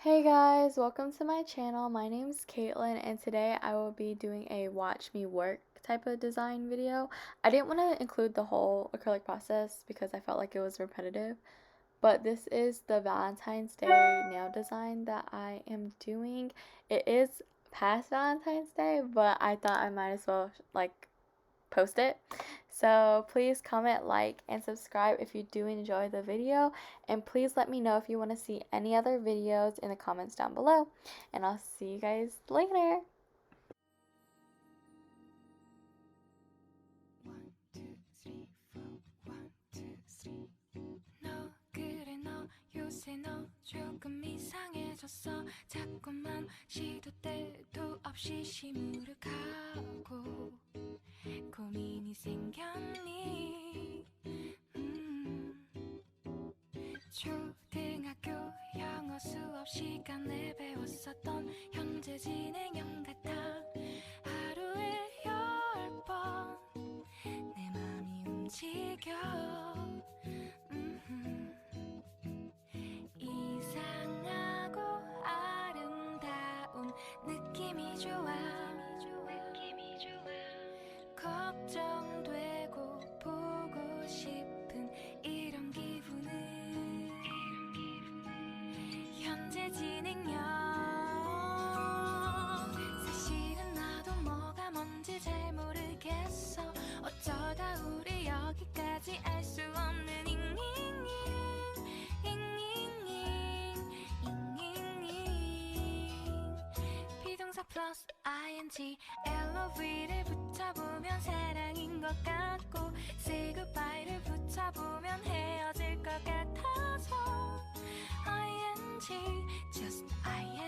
Hey guys, welcome to my channel. My name is Caitlin and today I will be doing a watch me work type of design video. I didn't want to include the whole acrylic process because I felt like it was repetitive, but this is the Valentine's Day nail design that I am doing. It is past Valentine's Day, but I thought I might as well post it. So please comment, like, and subscribe if you do enjoy the video. And please let me know if you want to see any other videos in the comments down below. And I'll see you guys later. 요새 너 조금 이상해졌어. 자꾸만 시도 때도 없이 시무룩하고 고민이 생겼니? 초등학교 영어 수업 시간에 배웠었던 현재 진행형 같아. 하루에 10번 내 맘이 움직여. 이상하고 아름다운 느낌이 좋아. 걱정되고 보고 싶은 이런 기분은 현재 진행형. 사실은 나도 뭐가 뭔지 잘 모르겠어. 어쩌다 우리 여기까지 알 수 없는 비동사 플러스 ing LOV를 붙여보면 사랑인 것 같고 say goodbye를 붙여보면 헤어질 것 같아서 ing just ing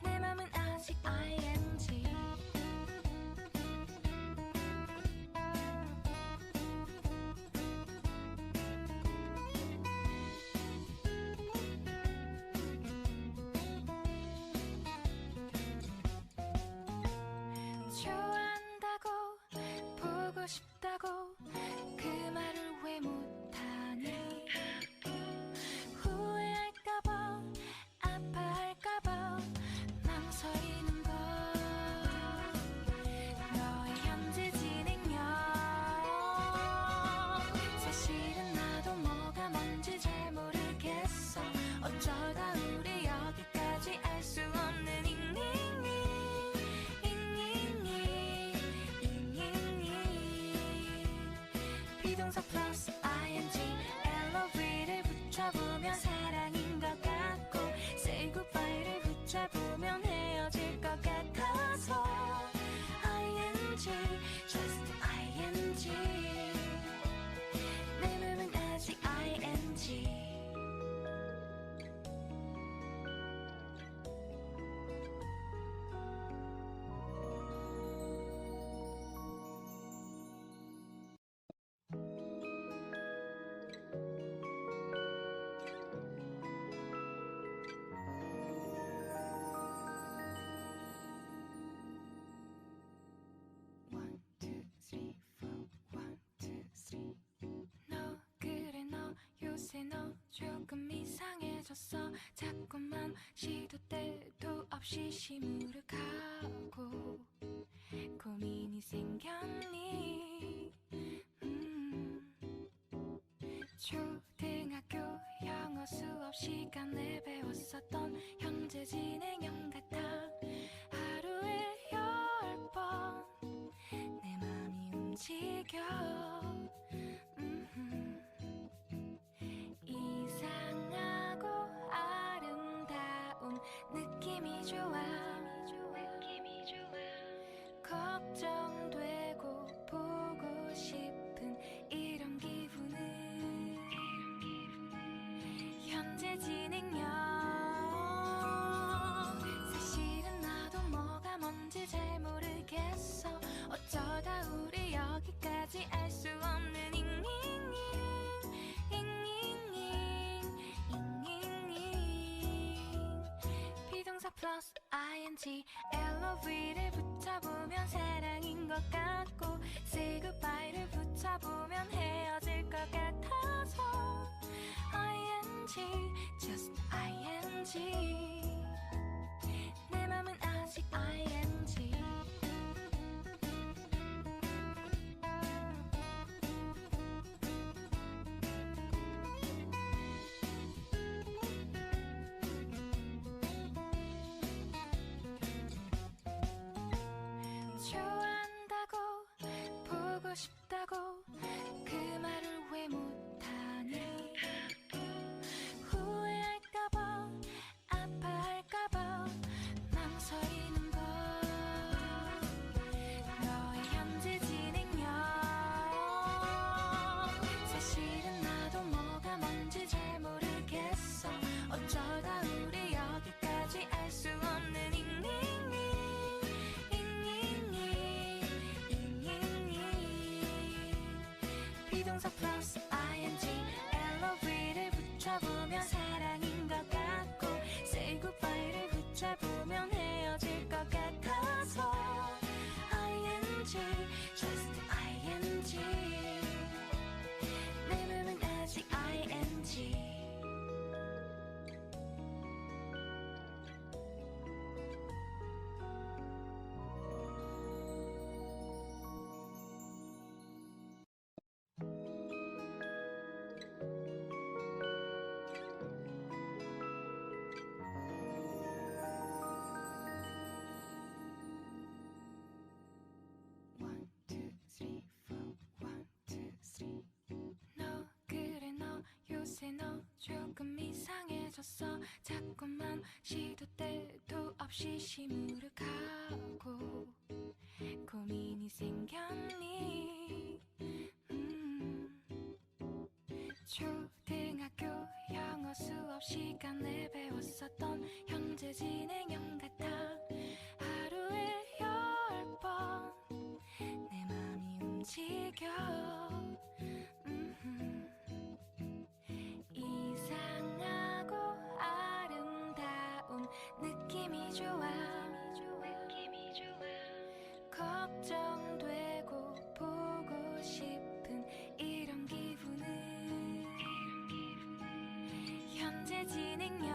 내 맘은 아직 ing. 좋아한다고 보고 싶다고 그 말을 왜 못하니? 후회할까봐 아파할까봐 망설이는 걸. 너의 현재 진행형. 사실은 나도 뭐가 뭔지 잘 모르겠어. 어쩌다 우리 여기까지 알 수 없는 비동사 플러스 ing LOV를 붙여보면 사랑인 것 같고 say goodbye를 붙여보면 헤어질 것 같아서 ing just ing 내 맘은 아직 ing. 요새 너 조금 이상해졌어. 자꾸만 시도 때도 없이 시무룩하고 고민이 생겼니? 초등학교 영어 수업 시간에 배웠었던 현재 진행형 같아. 하루에 10번 내 맘이 움직여. 이상하고 아름다운 느낌이 좋아. 걱정되고 보고 싶은 이런 기분은 현재 진행형. 사실은 나도 뭐가 뭔지 잘 모르겠어. 어쩌다 우리 여기까지 알 수 없는 비동사 플러스 ing LOV를 붙여보면 사랑인 것 같고 say goodbye를 붙여보면 헤어질 것 같아서 ing just ing. 내 맘은 아직 ing. 좋아한다고 보고 싶다고 그 말을 왜 못하니 후회할까봐 아파할까봐 망설이는 걸 너의 현재 진행형 사실은 나도 뭐가 뭔지 잘 모르겠어 어쩌다 우리 여기까지 알 수 없는 비동사 플러스 ing LOV를 붙여보면 사랑인 것 같고 say goodbye를 붙여보면 헤어질 것 같아서 ing just ing 내 맘은 아직 ing 너 그래 너 요새 너 조금 이상해졌어 자꾸만 시도 때도 없이 시무룩하고 고민이 생겼니 초등학교 영어 수업 시간에 배웠었던 현재 진행형 같아 하루에 10번 내 맘이 움직여 이상하고 아름다운 느낌이 좋아 걱정되고 보고 싶은 이런 기분은 현재 진행형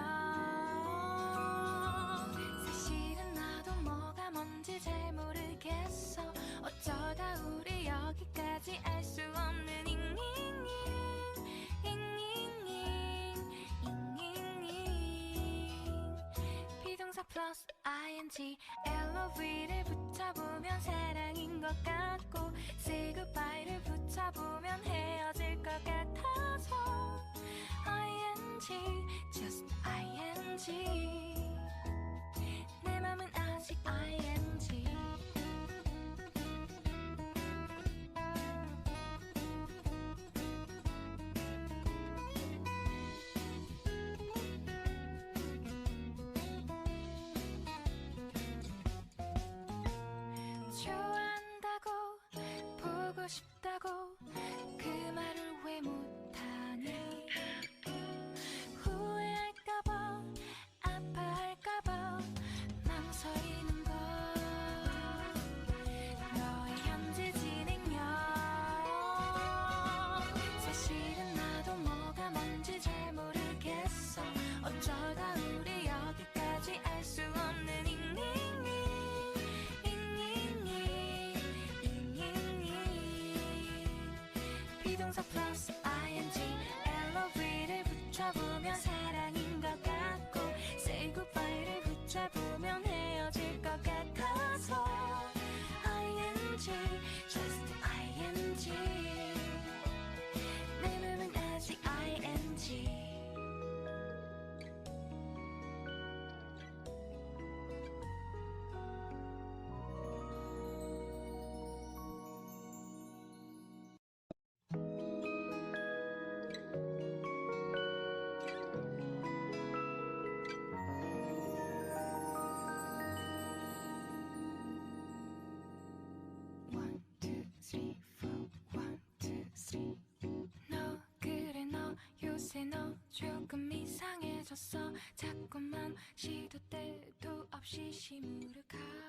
사실은 나도 뭐가 뭔지 잘 모르겠어 어쩌다 우리 여기까지 알 수 없는 비동사 플러스 ing LOV를 붙여보면 사랑인 것 같고 say goodbye를 붙여보면 헤어질 것 같아서 ing just ing 내 맘은 아직 ing 좋아한다고 보고 싶다고 그 말을 왜 못하니 후회할까봐 아파할까봐 망설이는 걸 너의 현재 진행형 사실은 나도 뭐가 뭔지 잘 모르겠어 어쩌다 우리 여기까지 알 수 없는 비동사 플러스 ing LOV를 붙여보면 사랑인 것 같고 say goodbye를 붙여보면 헤어질 것 같아서 ing just ing 내 맘은 아직 ing 너 그래 너 요새 너 조금 이상해졌어 자꾸만 시도 때도 없이 시무룩하고